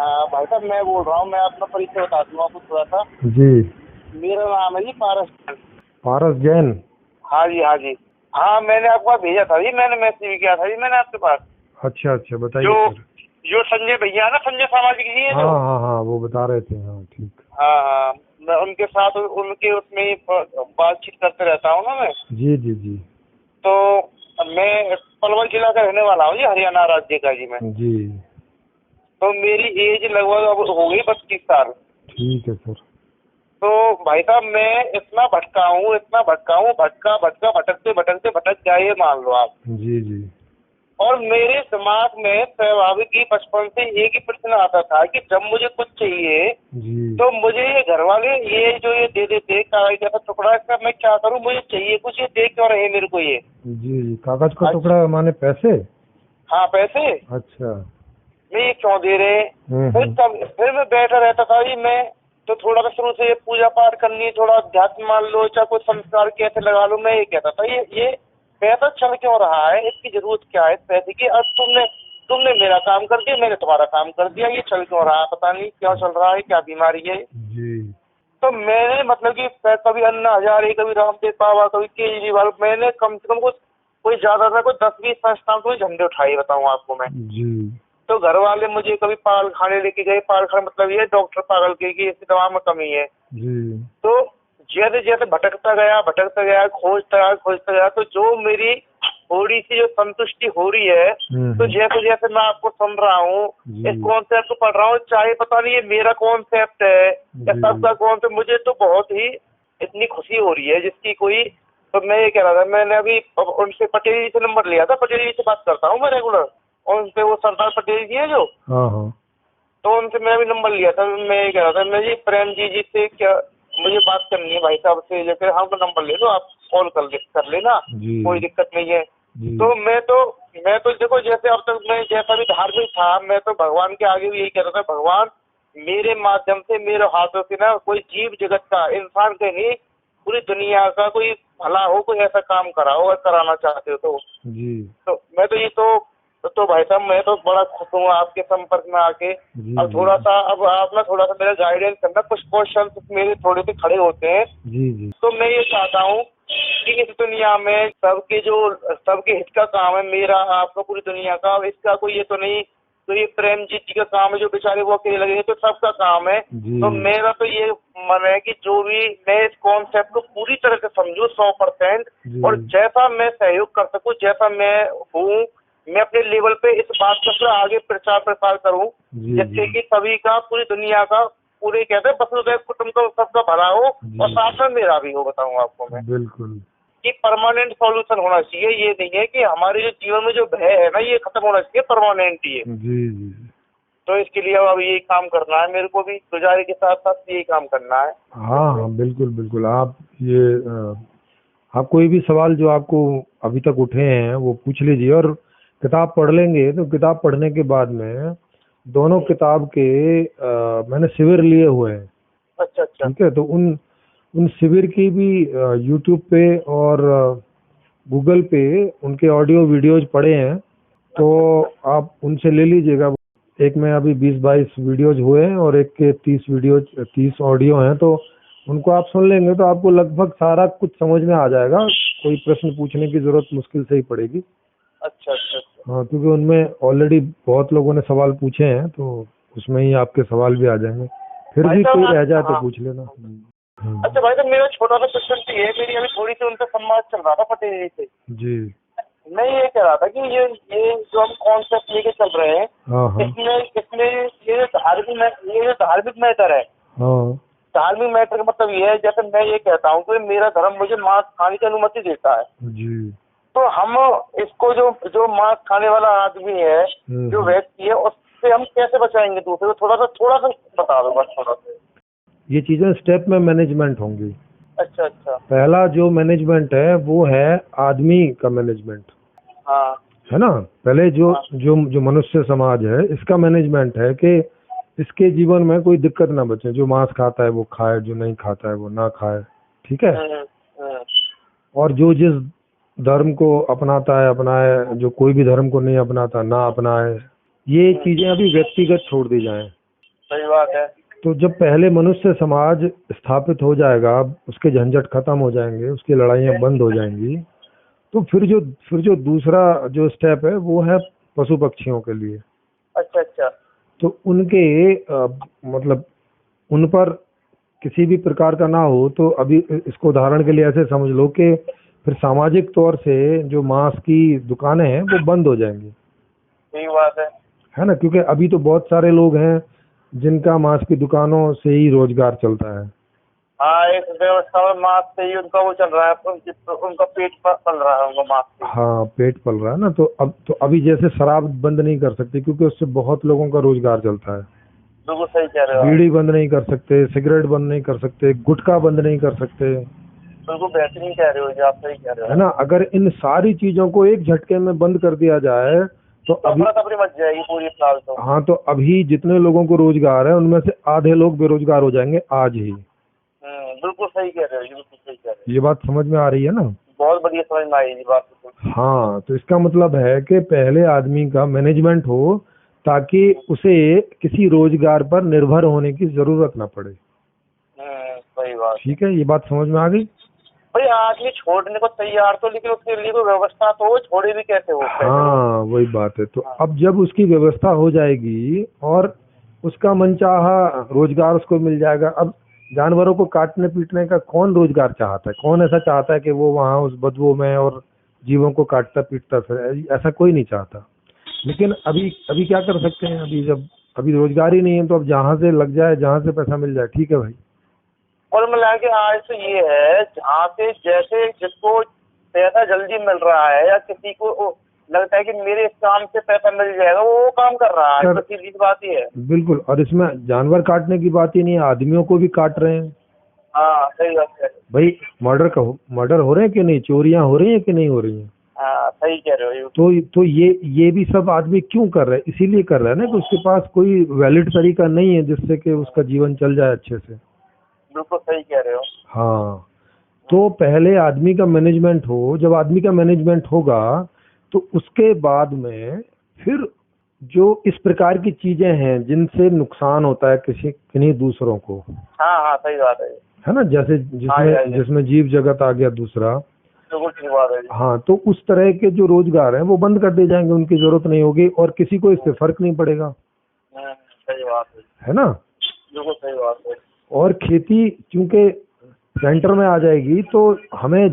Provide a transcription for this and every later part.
भाई साहब मैं बोल रहा हूँ, मैं अपना परिचय बता दूँ आपको थोड़ा सा। जी। मेरा नाम है जी पारस जैन। पारस जैन। हाँ जी हाँ जी। हाँ मैंने आपको भेजा था जी, मैंने मैसेज भी किया था जी मैंने आपके पास। अच्छा अच्छा, बताइए जो सर। जो संजय भैया है ना, संजय सामाजिक जी है हाँ जो। हाँ हाँ, वो बता रहे थे। हाँ ठीक। हाँ हाँ, मैं उनके साथ उनके उसमें ही बातचीत करते रहता हूँ ना मैं। जी जी जी। तो मैं पलवल जिला का रहने वाला हूँ जी, हरियाणा राज्य का जी मैं। जी। तो मेरी एज लगभग अब हो गई 32 साल। ठीक है सर। तो भाई साहब मैं इतना भटका हूँ, भटका भटका भटकते भटकते भटक गया, ये मान लो आप। जी जी। और मेरे दिमाग में स्वाभाविक ही बचपन से एक ही प्रश्न आता था कि जब मुझे कुछ चाहिए जी तो मुझे ये घर वाले ये दे देते कागज का टुकड़ा, इसका मैं क्या करूँ, मुझे चाहिए कुछ, ये दे क्यों रहे मेरे को ये। जी जी। कागज का अच्छा, टुकड़ा माने पैसे? हाँ पैसे अच्छा। मैं ये क्यों दे रहे। फिर मैं बैठा रहता था जी मैं। तो थोड़ा सा शुरू से ये पूजा पाठ करनी, थोड़ा अध्यात्म मान लो, चाहे कोई संस्कार कैसे लगा लो, मैं ये कहता था ये पैसा चल क्यों रहा है, इसकी जरूरत क्या है इस पैसे की। अब तुमने मेरा काम कर दिया, मैंने तुम्हारा काम कर दिया, ये चल क्यों रहा है, पता नहीं क्या चल रहा है, क्या बीमारी है। जी। तो मैंने मतलब कि कभी अन्ना हजारे, कभी रामदेव बाबा, कभी केजरीवाल, मैंने कम से कम कोई ज्यादा था कोई 10-20 संस्थाओं को झंडे उठाए बताऊं आपको मैं। जी। तो घर वाले मुझे कभी पागल खाने लेके गए, पागल खाने मतलब ये डॉक्टर पागल के कि इस दवा में कमी है। जी। तो जैसे जैसे भटकता गया खोजता गया, तो जो मेरी थोड़ी सी जो संतुष्टि हो रही है, तो जैसे जैसे मैं आपको सुन रहा हूँ, इस कॉन्सेप्ट को पढ़ रहा हूँ, चाहे पता नहीं ये मेरा कॉन्सेप्ट है या सबका कॉन्सेप्ट, मुझे तो बहुत ही इतनी खुशी हो रही है जिसकी कोई। तो मैं ये कह रहा था, मैंने अभी उनसे पटेल जी से नंबर लिया था, पटेल जी से बात करता हूँ मैं रेगुलर, और उनसे वो सरदार पटेल जी है जो। हाँ हाँ। तो उनसे मैं भी नंबर लिया था। मैं ये कह रहा था, मैं जी प्रेम जी से क्या मुझे बात करनी है भाई साहब से, जो फिर हमको नंबर ले लो, आप कॉल कर लेना, कोई दिक्कत नहीं है। तो मैं तो देखो, जैसे अब तक मैं जैसा भी धार्मिक था, मैं तो भगवान के आगे भी यही कह रहा था, भगवान मेरे माध्यम से, मेरे हाथों से ना कोई जीव जगत का, इंसान का नहीं, पूरी दुनिया का कोई भला हो, कोई ऐसा काम कराओ अगर कराना चाहते हो तो। जी। तो मैं तो ये तो भाई साहब मैं तो बड़ा खुश हूँ आपके संपर्क में आके। अब थोड़ा सा अब आप ना थोड़ा सा मेरा गाइडेंस करना, कुछ क्वेश्चन मेरे थोड़े से खड़े होते हैं। जी जी। तो मैं ये चाहता हूँ कि इस दुनिया में सबके हित का काम है, मेरा आपका पूरी दुनिया का, इसका कोई ये तो नहीं तो ये प्रेम जी का काम है जो बेचारे वो अकेले लगे हैं, तो सबका काम है। तो मेरा तो ये मन है कि जो भी मैं इस कॉन्सेप्ट को पूरी तरह से समझूं 100%, और जैसा मैं सहयोग कर सकूं, जैसा मैं हूँ, मैं अपने लेवल पे इस बात का पूरा आगे प्रचार प्रसार करूं, जिससे कि सभी का, पूरी दुनिया का, पूरे कहते हैं वसुधैव कुटुंबकम, सबका भला हो और साथ में मेरा भी हो। बताऊं आपको मैं बिल्कुल कि परमानेंट सॉल्यूशन होना चाहिए, ये नहीं है कि हमारे जो जीवन में जो भय है ना, ये खत्म होना चाहिए, परमानेंट ही है। जी जी। तो इसके लिए अब यही काम करना है मेरे को भी, गुजारे के साथ साथ यही काम करना है। हाँ हाँ, बिल्कुल बिल्कुल। आप ये आप कोई भी सवाल जो आपको अभी तक उठे हैं वो पूछ लीजिए, और किताब पढ़ लेंगे तो किताब पढ़ने के बाद में दोनों किताब के मैंने शिविर लिए हुए हैं। अच्छा अच्छा। ठीक है, तो उन शिविर की भी यूट्यूब पे और गूगल पे उनके ऑडियो वीडियोज पड़े हैं, तो आप उनसे ले लीजिएगा। एक में अभी 20-22 वीडियोज हुए हैं और एक के 30 ऑडियो हैं, तो उनको आप सुन लेंगे तो आपको लगभग सारा कुछ समझ में आ जाएगा। कोई प्रश्न पूछने की जरूरत मुश्किल से ही पड़ेगी। अच्छा अच्छा। हाँ, क्योंकि उनमें ऑलरेडी बहुत लोगों ने सवाल पूछे हैं, तो उसमें ही आपके सवाल भी आ जाएंगे। फिर भी कोई रह जाए तो पूछ लेना। अच्छा भाई साहब, मेरा छोटा सा क्वेश्चन तो ये, मेरी अभी थोड़ी सी उनसे संवाद चल रहा था पटेल जी से। जी। मैं ये कह रहा था कि ये जो हम कॉन्सेप्ट लेके चल रहे हैं, इसमें ये जो धार्मिक मैटर है, धार्मिक मैटर का मतलब ये है, जैसे मैं ये कहता हूँ कि मेरा धर्म मुझे मांस खाने की अनुमति देता है जी। तो हम इसको जो मांस खाने वाला आदमी है, जो व्यक्ति है, उससे हम कैसे बचाएंगे दूसरे को, थोड़ा सा बता दो बस, थोड़ा सा। ये चीजें स्टेप में मैनेजमेंट होंगी। अच्छा अच्छा। पहला जो मैनेजमेंट है वो है आदमी का मैनेजमेंट। हाँ है ना। पहले जो मनुष्य समाज है, इसका मैनेजमेंट है कि इसके जीवन में कोई दिक्कत ना बचे। जो मांस खाता है वो खाए, जो नहीं खाता है वो ना खाए। ठीक है। और जो जिस धर्म को अपनाता है अपनाए, जो कोई भी धर्म को नहीं अपनाता ना अपनाए। ये चीजें अभी व्यक्तिगत छोड़ दी जाएं। सही बात है। तो जब पहले मनुष्य समाज स्थापित हो जाएगा, उसके झंझट खत्म हो जाएंगे, उसकी लड़ाइयाँ बंद हो जाएंगी, तो फिर जो दूसरा जो स्टेप है वो है पशु पक्षियों के लिए। अच्छा अच्छा। तो उनके मतलब उन पर किसी भी प्रकार का ना हो, तो अभी इसको उदाहरण के लिए ऐसे समझ लो कि फिर सामाजिक तौर से जो मांस की दुकानें हैं वो बंद हो जाएंगी, सही बात है ना? क्योंकि अभी तो बहुत सारे लोग हैं जिनका मांस की दुकानों से ही रोजगार चलता है। हाँ, एक व्यवस्था में मांस से ही उनका वो चल रहा है, उनका पेट पल रहा है उनका मांस से। हाँ, पेट पल रहा है ना। तो अभी जैसे शराब बंद नहीं कर सकते क्योंकि उससे बहुत लोगों का रोजगार चलता है। बिल्कुल सही कह रहे हो आप। बीड़ी बंद नहीं कर सकते, सिगरेट बंद नहीं कर सकते, गुटखा बंद नहीं कर सकते, बिल्कुल बेहतरीन कह रहे हो जी, आप सही कह रहे है हो। ना? अगर इन सारी चीजों को एक झटके में बंद कर दिया जाए तो अभी, तफरी मच जाएगी पूरी साल तो। हाँ, तो अभी जितने लोगों को रोजगार है उनमें से आधे लोग बेरोजगार हो जाएंगे आज ही। बिल्कुल सही कह रहे हो जी, बिल्कुल सही कह रहे हो। ये बात समझ में आ रही है ना? बहुत बढ़िया समझ में आई जी बात तो। हाँ, तो इसका मतलब है कि पहले आदमी का मैनेजमेंट हो ताकि उसे किसी रोजगार पर निर्भर होने की जरूरत ना पड़े। सही बात। ठीक है, ये बात समझ में आ गई? भाई आदमी छोड़ने को तैयार तो, लेकिन उसके लिए कोई व्यवस्था तो हो, छोड़े भी कैसे हो। हाँ, वही बात है। तो अब जब उसकी व्यवस्था हो जाएगी और उसका मनचाहा रोजगार उसको मिल जाएगा। अब जानवरों को काटने पीटने का कौन रोजगार चाहता है? कौन ऐसा चाहता है कि वो वहाँ उस बदबू में और जीवों को काटता पीटता फिर? ऐसा कोई नहीं चाहता। लेकिन अभी अभी क्या कर सकते हैं? अभी रोजगार ही नहीं है, तो अब जहाँ से लग जाए, जहाँ से पैसा मिल जाए, ठीक है भाई। और मिला के आज तो ये है, जहाँ पे जैसे जिसको पैसा जल्दी मिल रहा है या किसी को लगता है कि मेरे इस काम से पैसा मिल जाएगा, वो काम कर रहा है। तो सीधी बात ही है। बिल्कुल। और इसमें जानवर काटने की बात ही नहीं है, आदमियों को भी काट रहे हैं। हाँ सही बात है भाई, मर्डर हो रहे हैं कि नहीं? चोरियां हो रही हैं कि नहीं हो रही हैं? हाँ सही कह रहे हो ये। तो ये भी सब आदमी क्यों कर रहे हैं? इसीलिए कर रहा है ना कि उसके पास कोई वैलिड तरीका नहीं है जिससे कि उसका जीवन चल जाए अच्छे से। बिल्कुल सही कह रहे हो। हाँ, तो पहले आदमी का मैनेजमेंट हो। जब आदमी का मैनेजमेंट होगा तो उसके बाद में फिर जो इस प्रकार की चीजें हैं जिनसे नुकसान होता है किन्हीं दूसरों को, हाँ हाँ सही बात है ना? जैसे जिसमें जीव जगत आ गया दूसरा। बिल्कुल ठीक बात है। हाँ, तो उस तरह के जो रोजगार हैं वो बंद कर दिए जाएंगे, उनकी जरूरत नहीं होगी और किसी को इससे फर्क नहीं पड़ेगा, सही बात है ना? बिल्कुल सही बात है। और खेती चूंकि सेंटर में आ जाएगी तो हमें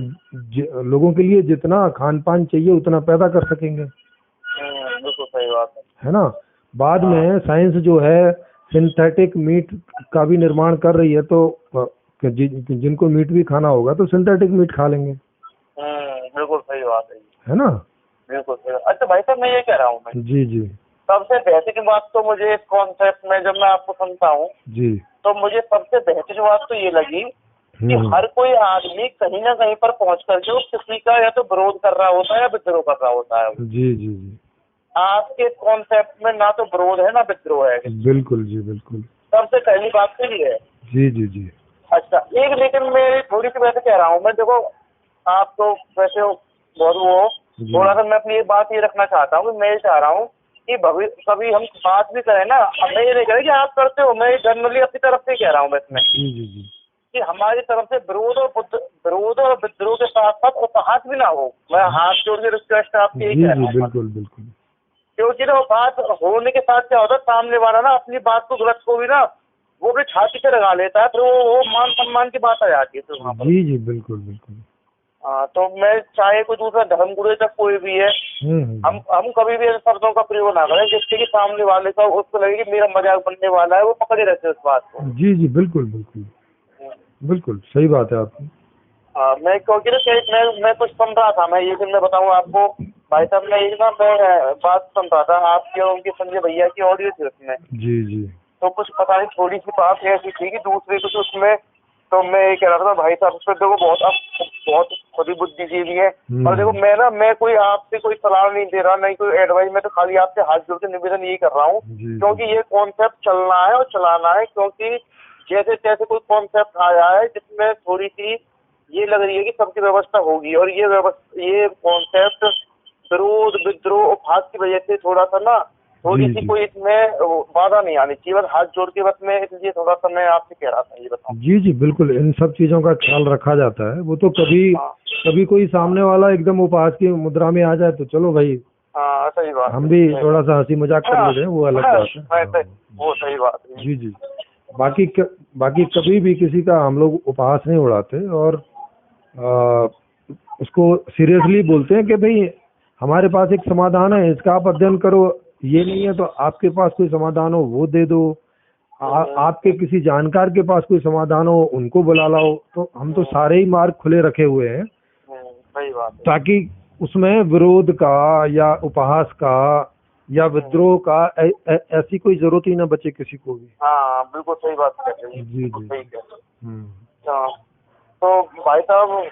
लोगों के लिए जितना खान पान चाहिए उतना पैदा कर सकेंगे, बिल्कुल सही बात है ना? बाद में साइंस जो है सिंथेटिक मीट का भी निर्माण कर रही है, तो जिनको मीट भी खाना होगा तो सिंथेटिक मीट खा लेंगे। बिल्कुल सही बात है ना? बिल्कुल सही। अच्छा भाई साहब, मैं ये कह रहा हूँ, मैं जी जी सबसे बेहतरीन बात तो मुझे इस कॉन्सेप्ट में जब मैं आपको सुनता हूँ जी, तो मुझे सबसे बेहतरीन बात तो ये लगी कि हर कोई आदमी कहीं ना कहीं पर पहुंच करके वो किसी का या तो विरोध कर रहा होता है या विद्रोह कर रहा होता है। जी जी जी, आपके कॉन्सेप्ट में ना तो विरोध है ना विद्रोह है। बिल्कुल जी, बिल्कुल। सबसे पहली बात तो ये है। जी जी जी। अच्छा, एक लेकिन मैं थोड़ी सी वैसे कह रहा हूँ, मैं देखो आप तो वैसे बहुत वो थोड़ा सा मैं अपनी एक बात ये रखना चाहता हूँ कि मैं ये चाह रहा हूँ कि कभी हम बात भी करें ना, मैं ये नहीं कह रहा कि आप करते हो, मैं जनरली अपनी तरफ से कह रहा हूँ इसमें जी जी जी, कि हमारी तरफ से विरोध और विद्रोह के साथ साथ उपहास भी ना हो। मैं हाथ जोड़ के रिक्वेस्ट आपकी यही जी कह जी, रहा हूँ, बिल्कुल बिल्कुल। क्योंकि ना बात होने के साथ क्या होता है, सामने वाला ना अपनी बात को गलत को भी ना वो अपनी छाती पे लगा लेता है, फिर वो मान सम्मान की बात आ जाती है फिर वहाँ पर। जी जी, बिल्कुल बिल्कुल। हाँ, तो मैं चाहे कोई दूसरा धर्म गुरु तक कोई भी है, हम कभी भी ऐसे शब्दों का प्रयोग ना करें जिससे कि सामने वाले का उसको लगे कि मेरा मजाक बनने वाला है, वो पकड़े रहते उस बात को। जी जी, बिल्कुल बिल्कुल बिल्कुल सही बात है आपकी। हाँ, मैं क्योंकि ना मैं कुछ सुन रहा था, मैं ये दिन मैं बताऊँ आपको भाई साहब, मैं बात सुन रहा था आपके और उनके संजय भैया की ऑडियो थी उसमें। जी जी, तो कुछ पता नहीं थोड़ी सी बात ऐसी थी कि दूसरे कुछ उसमें, तो मैं ये कह रहा था भाई साहब उसमें देखो बहुत खुद ही बुद्धिजीवी है। और देखो मैं कोई आपसे कोई सलाह नहीं दे रहा, नहीं कोई एडवाइस, मैं तो खाली आपसे हाथ जोड़ के निवेदन यही कर रहा हूँ क्योंकि ये कॉन्सेप्ट चलना है और चलाना है, क्योंकि जैसे तैसे कोई कॉन्सेप्ट आया है जिसमें थोड़ी सी ये लग रही है कि सबकी व्यवस्था होगी, और ये कॉन्सेप्ट विरोध विद्रोह उपहास की वजह से थोड़ा सा ना थोड़ी जी सी जी कोई इसमें बाधा नहीं आनी चाहिए, बस हाथ जोड़ के बस मैं इसलिए थोड़ा सा मैं आपसे कह रहा था, ये बताऊं। जी जी बिल्कुल, इन सब चीज़ों का ख्याल रखा जाता है। वो तो कभी हाँ कभी कोई सामने वाला एकदम उपहास की मुद्रा में आ जाए तो चलो भाई, हाँ सही बात हम है, भी सही थोड़ा बात। सा हंसी मजाक कर हाँ लेते हैं, वो अलग हाँ, बात है। हाँ वो सही बात है। जी जी। बाकी बाकी कभी भी किसी का हम लोग उपहास नहीं उड़ाते, और आ, उसको सीरियसली बोलते हैं कि भाई हमारे पास एक समाधान है, इसका आप अध्ययन करो। ये नहीं है तो आपके पास कोई समाधान हो वो दे दो। आपके किसी जानकार के पास कोई समाधान हो उनको बुला लाओ। तो हम तो सारे ही मार्ग खुले रखे हुए हैं, सही बात है। ताकि उसमें विरोध का या उपहास का या विद्रोह का ऐसी कोई जरूरत ही ना बचे किसी को भी। हाँ बिल्कुल सही बात कर रहे हैं, जी बिल्कुल जी। सही कह रहे हैं। हम्म। हाँ तो भाई साहब,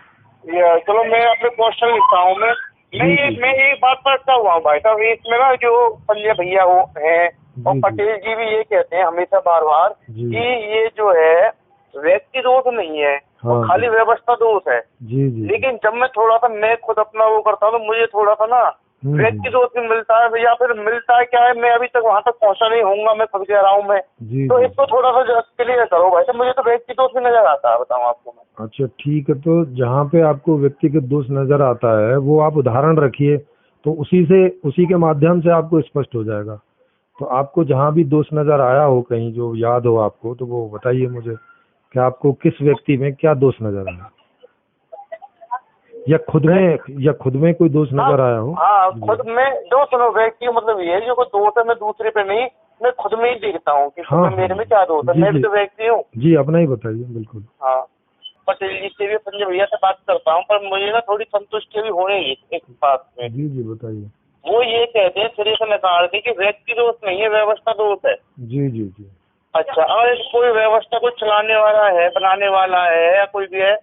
ये चलो मैं अपने क्वेश्चन लिखता हूँ। जी जी मैं एक बात पर अटका हुआ हूँ भाई साहब, इसमें ना जो पंड्या भैया वो हैं और जी जी पटेल जी भी ये कहते हैं हमेशा बार बार जी। कि ये जो है व्यक्ति दोष नहीं है, वो हाँ खाली व्यवस्था दोष है। जी जी। लेकिन जब मैं थोड़ा सा मैं खुद अपना वो करता हूँ तो मुझे थोड़ा सा ना व्यक्ति दोष भी मिलता है, या फिर मिलता है क्या है, मैं अभी तक वहां तक पहुंचा नहीं होऊंगा, मैं खुद कह रहा हूँ मैं। जी तो जी। इसको थोड़ा सा क्लियर करो भाई, तो मुझे तो व्यक्ति दोष भी नजर आता है, बताऊँ आपको मैं। अच्छा ठीक है, तो जहाँ पे आपको व्यक्तिगत दोष नजर आता है वो आप उदाहरण रखिए, तो उसी के माध्यम से आपको स्पष्ट हो जाएगा। तो आपको जहाँ भी दोष नजर आया हो कहीं जो याद हो आपको, तो वो बताइए मुझे कि आपको किस व्यक्ति में क्या दोष नजर आया, या खुद में कोई दोष नजर आया हो। हाँ खुद में जो सुनो, व्यक्ति मतलब ये है जो कोई दोष है मैं दूसरे पे नहीं, मैं खुद में ही देखता हूँ कि हाँ मेरे में क्या दोष है, जी मैं भी जी तो व्यक्ति हूँ। जी, अपना ही बताइए बिल्कुल। हाँ पटेल जी से भी, संजय भैया से बात करता हूँ, पर मुझे ना थोड़ी संतुष्टि भी होनी है एक बात में। जी जी बताइए। वो ये कहते हैं सिरे से नकार के कि व्यक्ति दोष नहीं है, व्यवस्था दोष है। जी जी जी। अच्छा, अगर कोई व्यवस्था को चलाने वाला है, बनाने वाला है या कोई भी है,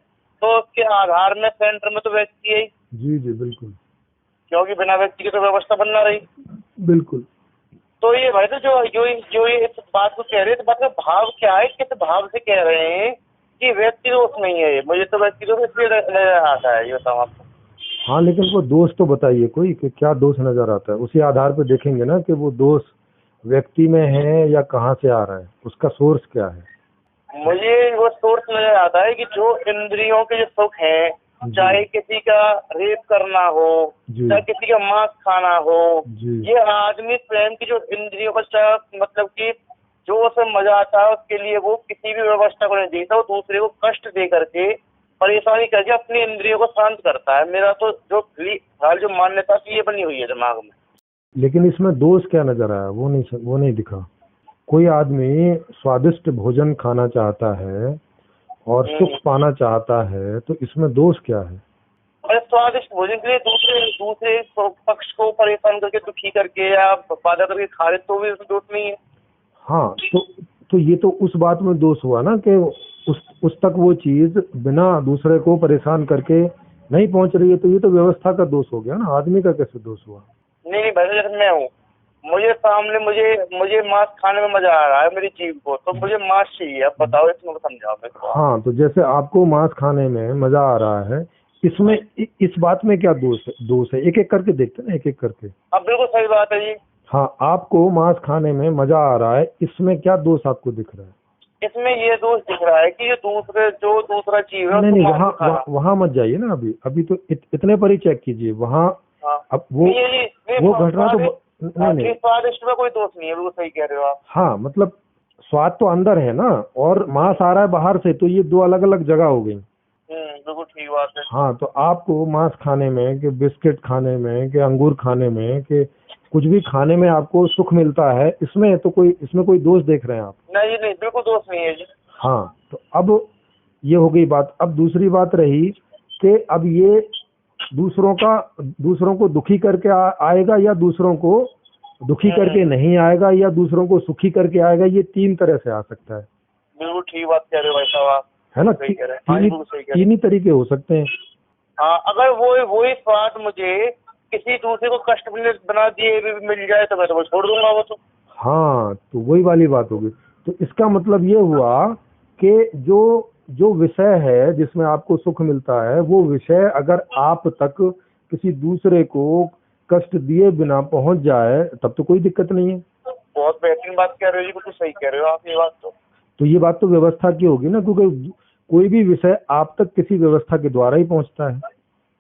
तो उसके आधार में सेंटर में तो व्यक्ति है ही। जी जी बिल्कुल। क्योंकि बिना व्यक्ति की तो व्यवस्था बनना रही। बिल्कुल। तो ये भाई तो जो ये इस बात को कह रहे हैं, तो बात का भाव क्या है, किस भाव से कह रहे हैं कि व्यक्ति दोष नहीं है ये? मुझे तो व्यक्ति दोष इसलिए नजर आता है, ये बताऊँ आपको। हाँ लेकिन वो दोष तो बताइए कोई, कि क्या दोष नजर आता है, उसी आधार पे देखेंगे ना कि वो दोष व्यक्ति में है या कहाँ से आ रहा है, उसका सोर्स क्या है। मुझे वो सोर्स नजर आता है कि जो इंद्रियों के जो सुख हैं, चाहे किसी का रेप करना हो, जी चाहे किसी का मांस खाना हो, जी ये आदमी स्वयं की जो इंद्रियों का मतलब कि जो उसे मजा आता है उसके लिए वो किसी भी व्यवस्था को नहीं देखता, वो दूसरे को कष्ट दे करके, परेशानी करके अपनी इंद्रियों को शांत करता है। मेरा तो जो मान्यता थी ये बनी हुई है दिमाग में। लेकिन इसमें दोष क्या नजर आया, वो नहीं दिखा। कोई आदमी स्वादिष्ट भोजन खाना चाहता है और सुख पाना चाहता है, तो इसमें दोष क्या है। और स्वादिष्ट भोजन के लिए दूसरे पक्ष को परेशान करके, दुखी करके या बाधा करके खा रहे, तो भी उसमें दोष नहीं है। हाँ तो ये तो उस बात में दोष हुआ ना कि उस तक वो चीज बिना दूसरे को परेशान करके नहीं पहुंच रही है, तो ये तो व्यवस्था का दोष हो गया ना, आदमी का कैसे दोष हुआ। नहीं भाई, जैसे मैं हूँ, मुझे मांस खाने में मजा आ रहा है मेरी जीभ को, तो मुझे मांस चाहिए। अब बताओ, इसमें समझाओ मेरे को। हाँ तो जैसे आपको मांस खाने में मजा आ रहा है, इसमें इस बात में क्या दोष है, एक एक करके देखते हैं ना, एक एक करके। अब बिल्कुल सही बात है जी। हाँ, आपको मांस खाने में मजा आ रहा है, इसमें क्या दोष आपको दिख रहा है। इसमें ये दोष दिख रहा है कि जो दूसरा चीज है नहीं वहाँ मत जाइए ना, अभी तो इतने पर ही चेक कीजिए वहाँ। अब वो घटना तो नहीं स्वादिष्ट में कोई दोष नहीं है, बिल्कुल सही कह रहे हो आप। हाँ मतलब स्वाद तो अंदर है ना, और मांस आ रहा है बाहर से, तो ये दो अलग अलग जगह हो गई। बिल्कुल ठीक बात है। हाँ तो आपको मांस खाने में, कि बिस्किट खाने में, कि अंगूर खाने में, कि कुछ भी खाने में आपको सुख मिलता है, इसमें कोई दोष देख रहे हैं आप। नहीं, बिल्कुल दोष नहीं है जी। हाँ तो अब ये हो गई बात। अब दूसरी बात रही कि अब ये दूसरों को दुखी करके आएगा, या दूसरों को दुखी करके नहीं आएगा, या दूसरों को सुखी करके आएगा। ये तीन तरह से आ सकता है। बिल्कुल ठीक बात कह रहे हो भाई साहब आप, है ना, तीन ही तरीके हो सकते हैं। हाँ, अगर वही स्वाद मुझे किसी दूसरे को कष्ट बना दिए भी मिल जाए तो मैं तो छोड़ दूंगा वो तो। हाँ तो वही वाली बात होगी। तो इसका मतलब ये हुआ कि जो विषय है जिसमें आपको सुख मिलता है, वो विषय अगर आप तक किसी दूसरे को कष्ट दिए बिना पहुंच जाए तब तो कोई दिक्कत नहीं है। बहुत बेहतरीन बात कह रहे हो जी, बिल्कुल सही कह रहे हो आप ये बात तो ये बात तो व्यवस्था की होगी ना, क्योंकि कोई भी विषय आप तक किसी व्यवस्था के द्वारा ही पहुंचता है।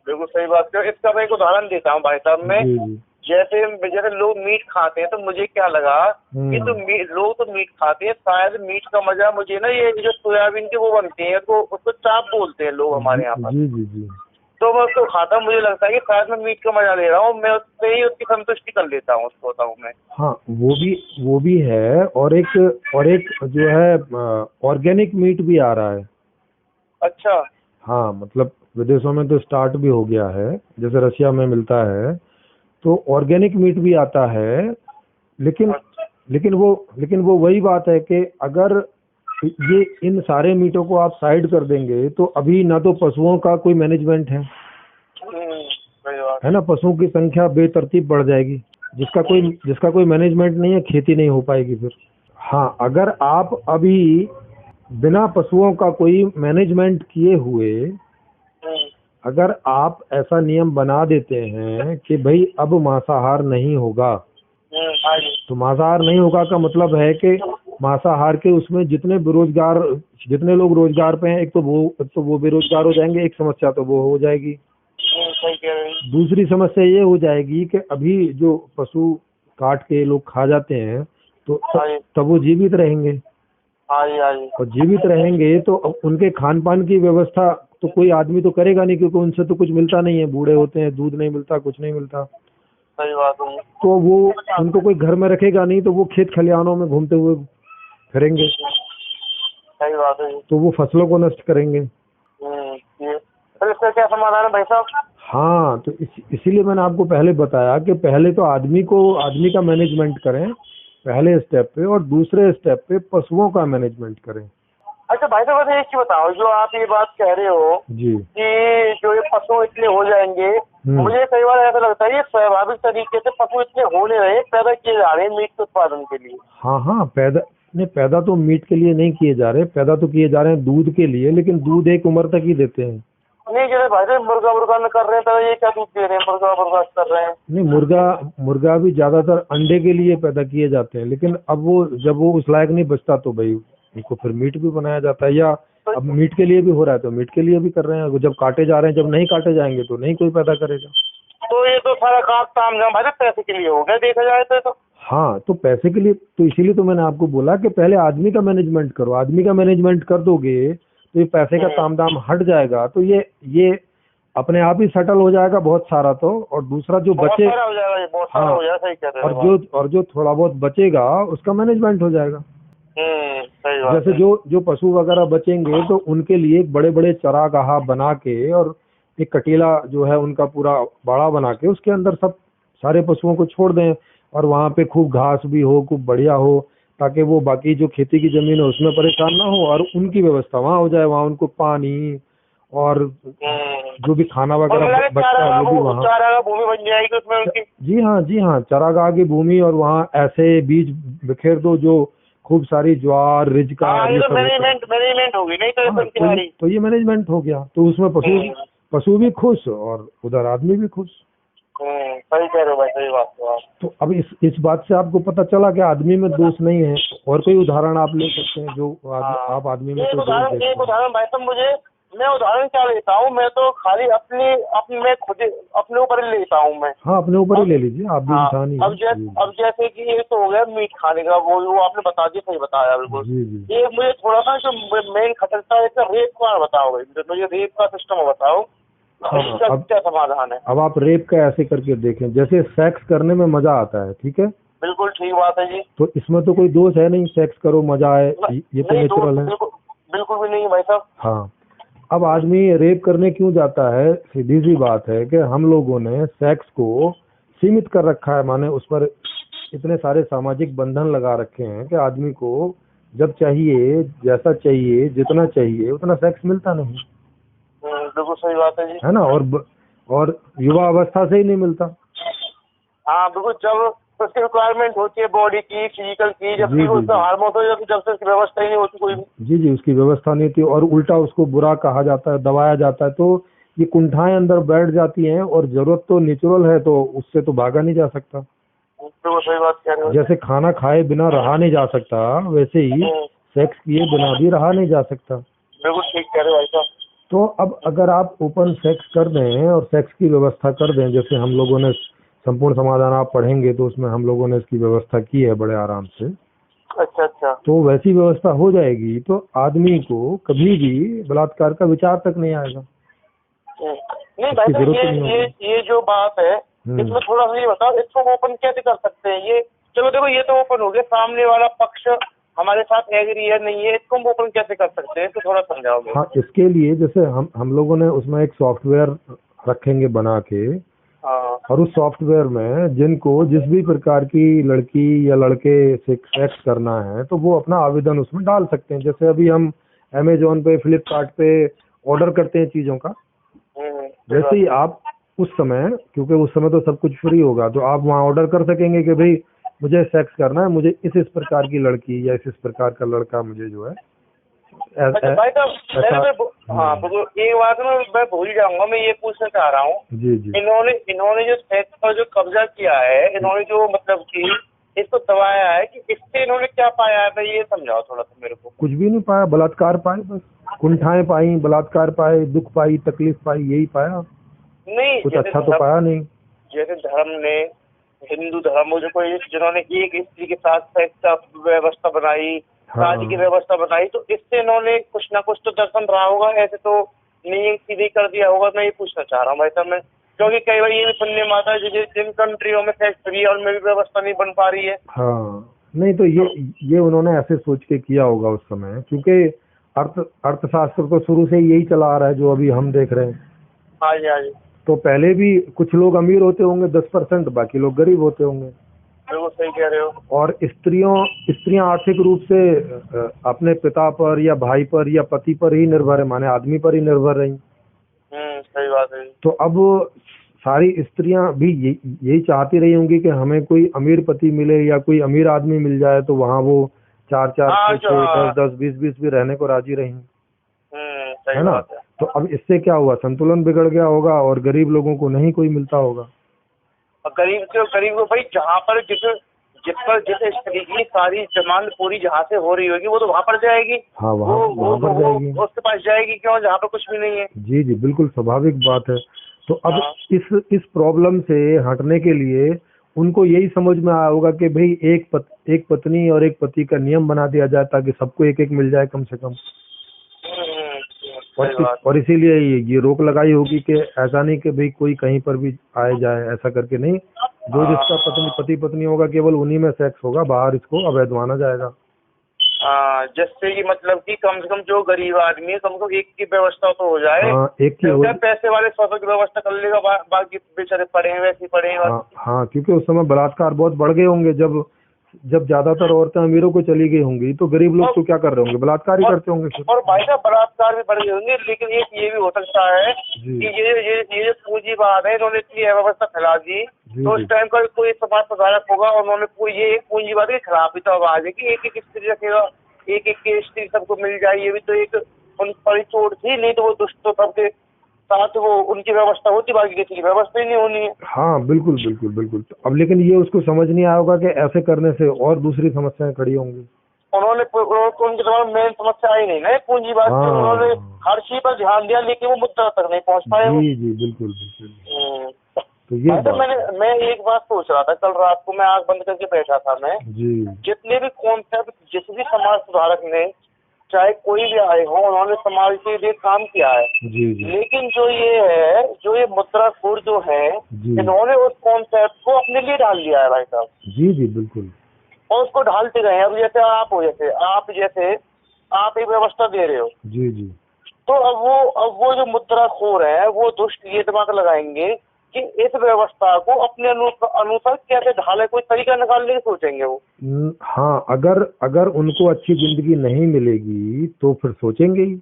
बिल्कुल सही बात कह रहे हो। इसका मैं एक उदाहरण देता हूँ भाई साहब। मैं जी जी। जैसे जैसे लोग मीट खाते हैं तो मुझे क्या लगा कि लोग तो मीट खाते हैं, शायद मीट का मजा मुझे ना ये जो सोयाबीन के वो बनते हैं तो उसको चाप बोलते हैं लोग हमारे यहाँ पर। जी जी जी। तो मैं उसको खाता हूँ, मुझे लगता है कि शायद मैं मीट का मजा ले रहा हूँ, मैं उससे ही उसकी संतुष्टि कर लेता हूँ, उसको बताऊँ मैं। हाँ वो भी है, और एक जो है ऑर्गेनिक मीट भी आ रहा है। अच्छा। हाँ मतलब विदेशों में तो स्टार्ट भी हो गया है, जैसे रशिया में मिलता है तो ऑर्गेनिक मीट भी आता है। लेकिन लेकिन वो वही बात है कि अगर ये इन सारे मीटों को आप साइड कर देंगे तो अभी ना तो पशुओं का कोई मैनेजमेंट है सही बात है ना, पशुओं की संख्या बेतरतीब बढ़ जाएगी, जिसका कोई मैनेजमेंट नहीं है, खेती नहीं हो पाएगी फिर। हाँ, अगर आप अभी बिना पशुओं का कोई मैनेजमेंट किए हुए अगर आप ऐसा नियम बना देते हैं कि भाई अब मांसाहार नहीं होगा, तो मांसाहार नहीं होगा का मतलब है कि मांसाहार के उसमें जितने लोग रोजगार पे हैं, एक तो वो बेरोजगार हो जाएंगे, एक समस्या तो वो हो जाएगी। दूसरी समस्या ये हो जाएगी कि अभी जो पशु काट के लोग खा जाते हैं तो तब वो जीवित रहेंगे, और जीवित रहेंगे तो अब उनके खान पान की व्यवस्था तो कोई आदमी तो करेगा नहीं, क्योंकि उनसे तो कुछ मिलता नहीं है, बूढ़े होते हैं, दूध नहीं मिलता, कुछ नहीं मिलता। सही बात है। तो वो उनको कोई घर में रखेगा नहीं, तो वो खेत खलिहानों में घूमते हुए फिरेंगे। सही बात है। तो वो फसलों को नष्ट करेंगे। तो इसका क्या समाधान है भाई साहब? हाँ, तो इसीलिए मैंने आपको पहले बताया कि पहले तो आदमी का मैनेजमेंट करें पहले स्टेप पे, और दूसरे स्टेप पे पशुओं का मैनेजमेंट करें। अच्छा भाई साहब, एक चीज बताओ, जो आप ये बात कह रहे हो जी कि जो ये पशु इतने हो जाएंगे, मुझे कई बार ऐसा लगता है ये स्वाभाविक तरीके से पशु इतने हो नहीं रहे, पैदा किए जा रहे हैं मीट के उत्पादन के लिए। हाँ, पैदा तो मीट के लिए नहीं किए जा रहे, पैदा तो किए जा रहे हैं दूध के लिए, लेकिन दूध एक उम्र तक ही देते हैं। नहीं, जैसे भाई साहब मुर्गा में कर रहे हैं तो ये क्या दूध दे रहे हैं, मुर्गा कर रहे हैं। नहीं, मुर्गा भी ज्यादातर अंडे के लिए पैदा किए जाते हैं, लेकिन अब जब वो उस लायक नहीं बचता तो भाई उनको फिर मीट भी बनाया जाता है, या अब मीट के लिए भी हो रहा है तो मीट के लिए भी कर रहे हैं। जब काटे जा रहे हैं, जब नहीं काटे जाएंगे तो नहीं कोई पैदा करेगा। तो ये तो सारा काम भाई साहब पैसे के लिए हो गया देखा जाए तो। हाँ, तो पैसे के लिए, तो इसीलिए तो मैंने आपको बोला कि पहले आदमी का मैनेजमेंट करो। आदमी का मैनेजमेंट कर दोगे तो ये पैसे का तामझाम हट जाएगा, तो ये अपने आप ही सेटल हो जाएगा बहुत सारा तो। और दूसरा जो बचे, हाँ, और जो थोड़ा बहुत बचेगा उसका मैनेजमेंट हो जाएगा। सही बात। जैसे जो पशु वगैरह बचेंगे तो उनके लिए बड़े बड़े चरागाह बना के, और एक कटीला जो है उनका पूरा बाड़ा बना के उसके अंदर सब सारे पशुओं को छोड़ दें, और वहाँ पे खूब घास भी हो, खूब बढ़िया हो, ताकि वो बाकी जो खेती की जमीन है उसमें परेशान ना हो, और उनकी व्यवस्था वहाँ हो जाए। वहाँ उनको पानी और जो भी खाना वगैरह बचता है वो भी वहाँ चारागाह भूमि बन जाएगी उसमें उनकी। जी हाँ, चारागाह की भूमि, और वहाँ ऐसे बीज बिखेर दो जो खूब सारी ज्वार, रिजका, मैनेजमेंट होगी, नहीं तो ये मैनेजमेंट हो गया, तो उसमें पशु भी खुश और उधर आदमी भी खुश। सही कह रहे हो भाई, सही बात है। तो अब इस बात से आपको पता चला कि आदमी में दोष नहीं है। और कोई उदाहरण आप ले सकते हैं जो आप आदमी में कोई दोष देखते हैं? एक उदाहरण भाई साहब, मैं उदाहरण क्या लेता हूँ, मैं तो खाली मैं खुद अपने ऊपर ही लेता हूँ मैं। हाँ, अपने ऊपर ही ले लीजिए, आप भी इंसान ही हैं। अब जैसे कि ये तो हो गया मीट खाने का, वो आपने बता दिया, सही बताया बिल्कुल। ये मुझे थोड़ा सा जो मेन खतरता है रेप का बताओ भाई, मुझे रेप का सिस्टम बताओ। हाँ, क्या समाधान है? अब आप रेप का ऐसे करके देखें, जैसे सेक्स करने में मजा आता है, ठीक है, बिल्कुल ठीक बात है जी, तो इसमें तो कोई दोष है नहीं, सेक्स करो मजा आए, ये तो नेचुरल है। बिल्कुल भी नहीं भाई साहब। हाँ, अब आदमी रेप करने क्यों जाता है? सीधी सी बात है कि हम लोगों ने सेक्स को सीमित कर रखा है, माने उस पर इतने सारे सामाजिक बंधन लगा रखे हैं कि आदमी को जब चाहिए, जैसा चाहिए, जितना चाहिए उतना सेक्स मिलता नहीं। बिल्कुल सही बात है जी, है ना, और युवा अवस्था से ही नहीं मिलता। हाँ बिल्कुल, जब उसकी रिक्वायरमेंट होती है बॉडी की, फिजिकल की, जब उसका हार्मोन जब से उसकी व्यवस्था ही नहीं होती कोई। जी, उसकी व्यवस्था नहीं थी, और उल्टा उसको बुरा कहा जाता है, दबाया जाता है। तो ये कुंठाएं अंदर बैठ जाती हैं, और जरूरत तो नेचुरल है, तो उससे तो भागा नहीं जा सकता। तो सही बात कह रहे हो। जैसे खाना खाए बिना रहा नहीं जा सकता, वैसे ही सेक्स किए बिना भी रहा नहीं जा सकता। बिल्कुल ठीक कह रहे हो भाई साहब। तो अब अगर आप ओपन सेक्स कर दें और सेक्स की व्यवस्था कर दें, जैसे हम लोगों ने संपूर्ण समाधान आप पढ़ेंगे तो उसमें हम लोगों ने इसकी व्यवस्था की है बड़े आराम से, अच्छा। तो वैसी व्यवस्था हो जाएगी तो आदमी को कभी भी बलात्कार का विचार तक नहीं आएगा। नहीं भाई साहब, ये जो बात है इसमें थोड़ा सा ये बताओ, इसको ओपन कैसे कर सकते हैं? ये चलो देखो, ये तो ओपन हो गया, सामने वाला पक्ष हमारे साथ एग्री है नहीं है, इसको हम ओपन कैसे कर सकते हैं, तो थोड़ा समझाओगे? हाँ, इसके लिए जैसे हम लोगों ने उसमें एक सॉफ्टवेयर रखेंगे बना के, और उस सॉफ्टवेयर में जिनको जिस भी प्रकार की लड़की या लड़के से सेक्स करना है तो वो अपना आवेदन उसमें डाल सकते हैं। जैसे अभी हम अमेजोन पे, फ्लिपकार्ट पे ऑर्डर करते हैं चीजों का, वैसे ही आप उस समय, क्योंकि उस समय तो सब कुछ फ्री होगा, तो आप वहाँ ऑर्डर कर सकेंगे कि भाई मुझे सेक्स करना है, मुझे इस प्रकार की लड़की या इस प्रकार का लड़का मुझे जो है भाई साहब। हाँ, एक बात मैं भूल जाऊंगा, मैं ये पूछना चाह रहा हूँ। जी जी। इन्होंने जो सेक्स पर जो कब्जा किया है, इन्होंने जो मतलब कि इसको दबाया है, कि इससे इन्होंने क्या पाया है, भाई ये समझाओ थोड़ा सा मेरे को। कुछ भी नहीं पाया, बलात्कार पाए, बस कुंठाएं पाई, बलात्कार पाए, दुख पाई, तकलीफ पाई, यही पाया, नहीं कुछ अच्छा तो पाया नहीं। जैसे धर्म ने, हिंदू धर्म जो कोई जिन्होंने एक स्त्री के साथ सेक्स का व्यवस्था बनाई, शादी की व्यवस्था बनाई, तो इससे इन्होंने कुछ ना कुछ तो दर्शन रहा होगा, ऐसे तो नहीं सीधे कर दिया होगा। मैं ये पूछना चाह रहा हूँ भाई साहब मैं, क्योंकि कई बार ये भी सुनने में आता है जिन कंट्रियों में सेक्स फ्री है उनमें भी व्यवस्था नहीं बन पा रही है। हाँ, नहीं तो ये उन्होंने ऐसे सोच के किया होगा उस समय, क्योंकि अर्थशास्त्र तो शुरू से यही चला आ रहा है जो अभी हम देख रहे हैं। हाँ जी, हाँ जी। तो पहले भी कुछ लोग अमीर होते होंगे 10%, बाकी लोग गरीब होते होंगे। बिल्कुल सही कह रहे हो। और स्त्रियां आर्थिक रूप से अपने पिता पर या भाई पर या पति पर ही निर्भर है, माने आदमी पर ही निर्भर रही। सही बात है। तो अब सारी स्त्रियां भी यही चाहती रही होंगी कि हमें कोई अमीर पति मिले या कोई अमीर आदमी मिल जाए, तो वहाँ वो 4-4, 6-6, 10-10, 20-20 भी रहने को राजी रही, है ना? तो अब इससे क्या हुआ, संतुलन बिगड़ गया होगा और गरीब लोगों को नहीं कोई मिलता होगा। गरीब को भाई जहाँ पर जिस स्त्री की सारी डिमांड पूरी जहाँ से हो रही होगी वो तो वहाँ पर जाएगी। हाँ, वहाँ पर जाएगी, उसके पास जाएगी, क्यों? जहाँ पर कुछ भी नहीं है। जी जी, बिल्कुल स्वाभाविक बात है। तो अब इस प्रॉब्लम से हटने के लिए उनको यही समझ में आया होगा कि भाई एक पत्नी और एक पति का नियम बना दिया जाए ताकि सबको एक एक मिल जाए कम से कम। और इसीलिए ये रोक लगाई होगी कि ऐसा नहीं कि भाई कोई कहीं पर भी आए जाए, ऐसा करके नहीं, जो जिसका पति पत्नी होगा केवल उन्हीं में सेक्स होगा, बाहर इसको अवैध माना जाएगा। जिससे कि मतलब कि कम से कम जो गरीब आदमी है कम से कम एक की व्यवस्था तो हो जाए। एक की पैसे वाले 100 की व्यवस्था कर लेगा, बाकी बेचारे पड़े हैं वैसे ही पड़े हैं। हाँ, क्योंकि उस समय बलात्कार बहुत बढ़ गए होंगे, जब ज्यादातर औरतें अमीरों को चली गई होंगी तो गरीब लोग तो क्या कर रहे होंगे, बलात्कार ही करते होंगे। और भाई साहब बलात्कार भी बढ़ गए होंगे, लेकिन एक ये भी हो सकता है कि ये पूंजीवाद है, इन्होंने इतनी व्यवस्था फैला दी, तो उस टाइम का कोई समाज सुधारक होगा, उन्होंने ये एक पूंजीवाद के खिलाफ ही तो आवाज है कि एक स्त्री रखेगा, एक स्त्री सबको मिल जाए, ये भी तो एक उन पर चोट थी, नहीं तो वो दुष्ट तो सबके साथ वो उनकी व्यवस्था होती, बाकी किसी की व्यवस्था ही नहीं होनी है। हाँ, बिल्कुल बिल्कुल बिल्कुल। अब लेकिन ये उसको समझ नहीं आया होगा कि ऐसे करने से और दूसरी समस्याएं खड़ी होंगी। उनके दिमाग में मेन समस्या आई नहीं ना पूंजीवाद की। उन्होंने हर चीज पर ध्यान दिया लेकिन वो मुद्दा तक नहीं पहुंच पाए। जी जी, बिल्कुल बिल्कुल। तो ये मैं एक बात सोच रहा था, कल रात को मैं आंख बंद करके बैठा था मैं जी, जितने भी कॉन्सेप्ट जिस भी समाज सुधारक ने चाहे कोई भी आए हो, उन्होंने समाज के लिए काम किया है। जी। लेकिन जो ये मुद्राखोर जो है, इन्होंने उस कॉन्सेप्ट को अपने लिए डाल लिया है भाई साहब। जी जी, बिल्कुल। और उसको ढालते गए। अब जैसे आप एक व्यवस्था दे रहे हो। जी जी। तो अब वो जो मुद्राखोर है वो दुष्ट ये दिमाग लगाएंगे कि इस व्यवस्था को अपने अनुसार कैसे ढाले, कोई तरीका निकालने की सोचेंगे वो। हाँ, अगर उनको अच्छी जिंदगी नहीं मिलेगी तो फिर सोचेंगे ही।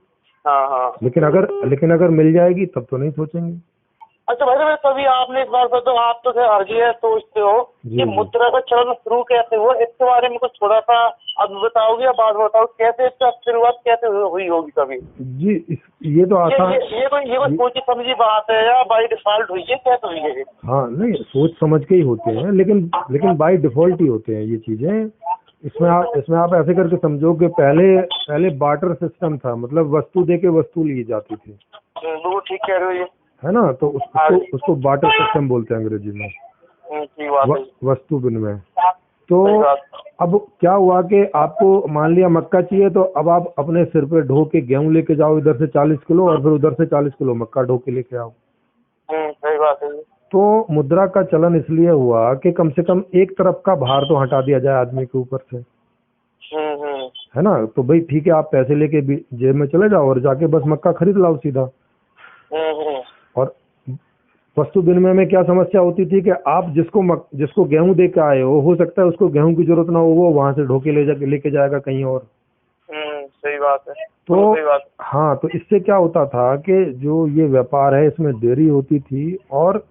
हाँ। लेकिन अगर मिल जाएगी तब तो नहीं सोचेंगे। अच्छा भाई साहब, कभी आपने इस बार तो आप तो खैर हर जगह सोचते हो जी, कि जी। मुद्रा का चलन शुरू कैसे हुआ, इसके बारे में कुछ थोड़ा सा अब बताओगे या बाद में बताओ, कैसे इसका शुरुआत कैसे हुई होगी कभी? जी ये तो आसान ये कोई सोची समझी बात है या बाई डिफॉल्ट हुई है, कैसे हुई है ये? हाँ नहीं, सोच समझ के ही होते हैं, लेकिन बाय डिफॉल्ट ही होते हैं ये चीजें। इसमें आप ऐसे करके समझो कि पहले बार्टर सिस्टम था, मतलब वस्तु दे के वस्तु ली जाती थी, वो ठीक कह रहे हो ये। है ना। तो उसको बार्टर सिस्टम बोलते हैं अंग्रेजी में, ठीक बात है। वस्तु विनिमय। तो सही बात। अब क्या हुआ कि आपको मान लिया मक्का चाहिए, तो अब आप अपने सिर पे ढो के गेहूं लेके जाओ इधर से 40 किलो, और फिर उधर से 40 किलो मक्का ढो के लेके आओ। सही बात है। तो मुद्रा का चलन इसलिए हुआ कि कम से कम एक तरफ का भार तो हटा दिया जाए आदमी के ऊपर से, है ना। तो भाई ठीक है, आप पैसे लेके जेब में चले जाओ और जाके बस मक्का खरीद लाओ सीधा। और वस्तु विनिमय में क्या समस्या होती थी कि आप जिसको गेहूं दे के आए हो सकता है उसको गेहूं की जरूरत ना हो, वो वहां से ढोके लेके जाएगा कहीं और। सही बात है। तो सही बात। हाँ, तो इससे क्या होता था कि जो ये व्यापार है इसमें देरी होती थी और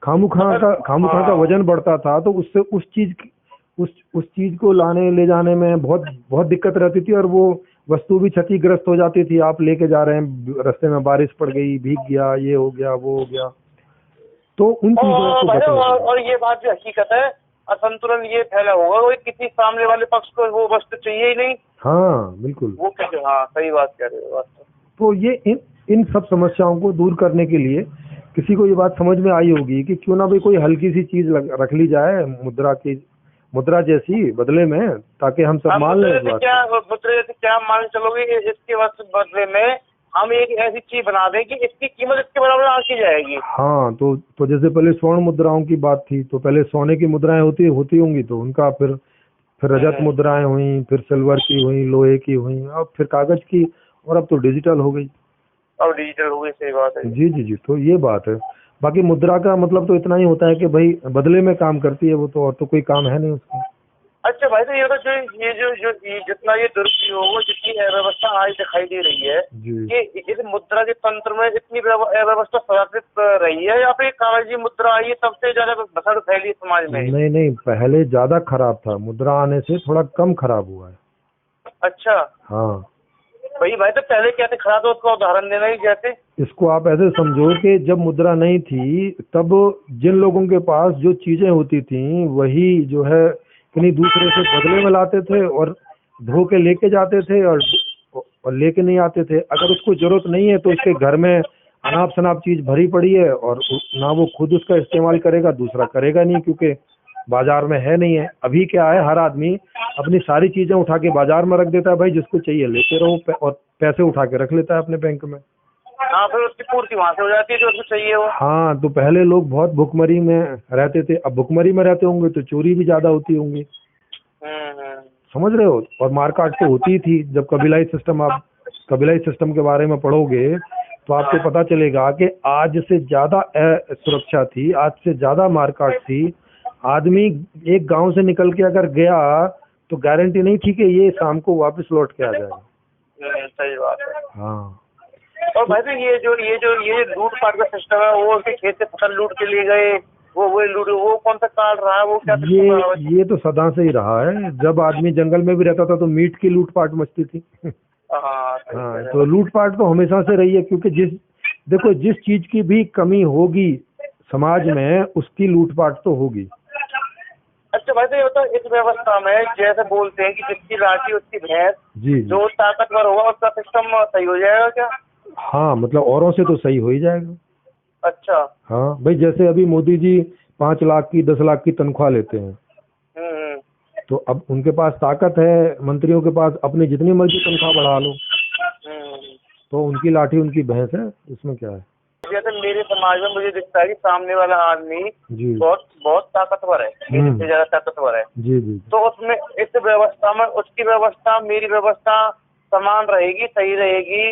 खामोखा का वजन बढ़ता था, तो उससे उस चीज को ले जाने में बहुत दिक्कत रहती थी, और वो वस्तु भी क्षतिग्रस्त हो जाती थी। आप लेके जा रहे हैं, रास्ते में बारिश पड़ गई, भीग गया, ये हो गया, वो हो गया, तो उन चीजों को बचना चाहिए। और ये बात भी हकीकत है, असंतुलन ये फैला होगा, वो किसी सामने वाले पक्ष को वो वस्तु चाहिए ही नहीं। हाँ बिल्कुल, वो कैसे? हाँ सही बात कह रहे हो। तो ये इन सब समस्याओं को दूर करने के लिए किसी को ये बात समझ में आई होगी कि क्यों ना भाई कोई हल्की सी चीज रख ली जाए मुद्रा जैसी बदले में, ताकि हम सब मान लें। मुद्रा जैसे क्या मान चलोगे, इसके बदले में हम एक ऐसी चीज बना दें कि इसकी कीमत इसके बराबर आंकी जाएगी। हाँ, तो जैसे पहले स्वर्ण मुद्राओं की बात थी, तो पहले सोने की मुद्राएं होती होंगी, तो उनका फिर रजत मुद्राएं हुई, फिर सिल्वर की हुई, लोहे की हुई, और फिर कागज की, और अब तो डिजिटल हो गई। सही बात है। जी जी जी, तो ये बात है। बाकी मुद्रा का मतलब तो इतना ही होता है कि भाई बदले में काम करती है वो, तो और तो कोई काम है नहीं उसका। अच्छा भाई, तो ये तो जो जितना ये दुरुपयोग, जितनी अव्यवस्था आज दिखाई दे रही है कि इस मुद्रा के तंत्र में इतनी अव्यवस्था स्थापित रही है, या फिर कागजी मुद्रा आई है सबसे ज्यादा भसड़ फैली समाज में? नहीं, पहले ज्यादा खराब था, मुद्रा आने से थोड़ा कम खराब हुआ है। अच्छा हाँ भाई, तो पहले क्या था खराब, तो उसका उदाहरण देना ही जैसे। इसको आप ऐसे समझो कि जब मुद्रा नहीं थी तब जिन लोगों के पास जो चीजें होती थी वही जो है किन्हीं दूसरे से बदले में लाते थे और धो के लेके जाते थे, और लेके नहीं आते थे। अगर उसको जरूरत नहीं है तो उसके घर में अनाप शनाप चीज भरी पड़ी है, और ना वो खुद उसका इस्तेमाल करेगा, दूसरा करेगा नहीं, क्योंकि बाजार में है नहीं है। अभी क्या है, हर आदमी अपनी सारी चीजें उठा के बाजार में रख देता है, भाई जिसको चाहिए लेते रहो, और पैसे उठा के रख लेता है अपने बैंक में। हाँ, फिर उसकी पूर्ति वहाँ से हो जाती है जो उसको चाहिए हो। हाँ, तो पहले लोग बहुत भुखमरी में रहते थे, अब भुखमरी में रहते होंगे तो चोरी भी ज्यादा होती होंगी। समझ रहे हो। और मारकाट तो होती थी। जब कबीलाई सिस्टम के बारे में पढ़ोगे तो आपको पता चलेगा कि आज से ज्यादा सुरक्षा थी, आज से ज्यादा मारकाट थी। आदमी एक गांव से निकल के अगर गया तो गारंटी नहीं थी कि ये शाम को वापस लौट के आ जाएगा। सही बात है। हाँ, और भाई तो ये लूटपाट का सिस्टम है, वो उसके खेत से फसल लूट के ले गए, वो कौन सा काल रहा है, वो क्या ये तो सदा से ही रहा है। जब आदमी जंगल में भी रहता था तो मीट की लूटपाट मचती थी। हाँ, तो लूटपाट तो हमेशा से रही है, क्योंकि जिस चीज की भी कमी होगी समाज में उसकी लूटपाट तो होगी। अच्छा भाई, तो ये बताओ, इस व्यवस्था में जैसे बोलते हैं कि जिसकी लाठी उसकी भैंस, जो ताकतवर होगा उसका सिस्टम सही हो जाएगा क्या? हाँ, मतलब औरों से तो सही हो ही जाएगा। अच्छा। हाँ भाई, जैसे अभी मोदी जी 5 लाख की 10 लाख की तनख्वाह लेते हैं, तो अब उनके पास ताकत है, मंत्रियों के पास, अपनी जितनी मर्जी तनख्वाह बढ़ा लो, तो उनकी लाठी उनकी भैंस है, इसमें क्या है। जैसे मेरे समाज में मुझे दिखता है कि सामने वाला आदमी बहुत ताकतवर है, मेरे से ज्यादा ताकतवर है। जी। तो उसमें इस व्यवस्था में उसकी व्यवस्था मेरी व्यवस्था समान रहेगी, सही रहेगी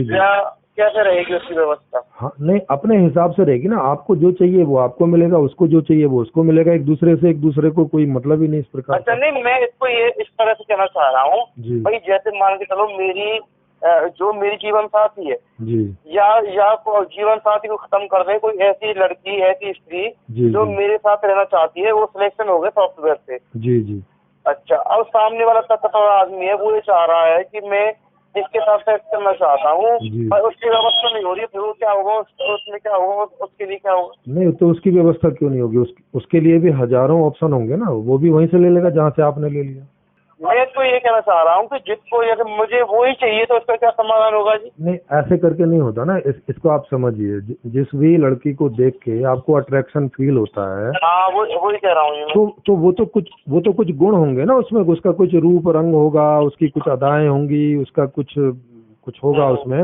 या कैसे रहेगी उसकी व्यवस्था? हाँ, नहीं, अपने हिसाब से रहेगी ना। आपको जो चाहिए वो आपको मिलेगा, उसको जो चाहिए वो उसको मिलेगा। एक दूसरे को कोई मतलब ही नहीं इस प्रकार। अच्छा, नहीं, मैं इसको ये इस तरह से कहना चाह रहा हूँ भाई, जैसे मान के चलो मेरी जो मेरी जीवन साथी है जी या जीवन साथी को खत्म कर दे कोई ऐसी लड़की, ऐसी स्त्री जी जो जी मेरे साथ रहना चाहती है, वो सिलेक्शन हो गया सॉफ्टवेयर से। जी जी अच्छा, अब सामने वाला तत्पर आदमी है, वो ये चाह रहा है कि मैं इसके साथ सेक्स करना चाहता हूँ, जी। पर उसकी व्यवस्था नहीं हो रही है, फिर वो क्या होगा, उसमें क्या होगा, उसके लिए क्या होगा? नहीं तो उसकी व्यवस्था क्यों नहीं होगी? उसके लिए भी हजारों ऑप्शन होंगे ना, वो भी वहीं से ले लेगा जहाँ से आपने ले लिया। मैं तो ये कहना चाह रहा हूँ कि जिसको जैसे मुझे वो ही चाहिए, तो उसका क्या समाधान होगा जी? नहीं ऐसे करके नहीं होता ना, इसको आप समझिए, जिस भी लड़की को देख के आपको अट्रैक्शन फील होता है, हाँ, वही कह रहा हूँ ये मैं। तो वो तो कुछ गुण होंगे ना उसमें, उसका कुछ रूप रंग होगा, उसकी कुछ अदाएं होंगी, उसका कुछ होगा उसमें,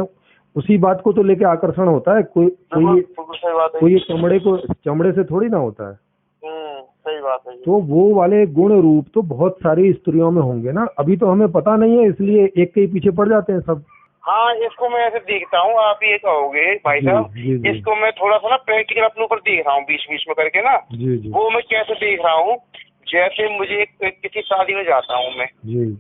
उसी बात को तो लेके आकर्षण होता है। कोई बिल्कुल सही बात है। कोई चमड़े से थोड़ी ना होता है। सही बात है। तो वो वाले गुण रूप तो बहुत सारी स्त्रियों में होंगे ना, अभी तो हमें पता नहीं है, इसलिए एक के ही पीछे पड़ जाते हैं सब। हाँ, इसको मैं ऐसे देखता हूँ, आप ये कहोगे भाई साहब, इसको मैं थोड़ा सा ना प्रैक्टिकल अपने ऊपर देख रहा हूँ बीच बीच में करके ना। जी जी वो मैं कैसे देख रहा हूँ, जैसे मुझे किसी शादी में जाता हूँ मैं, जी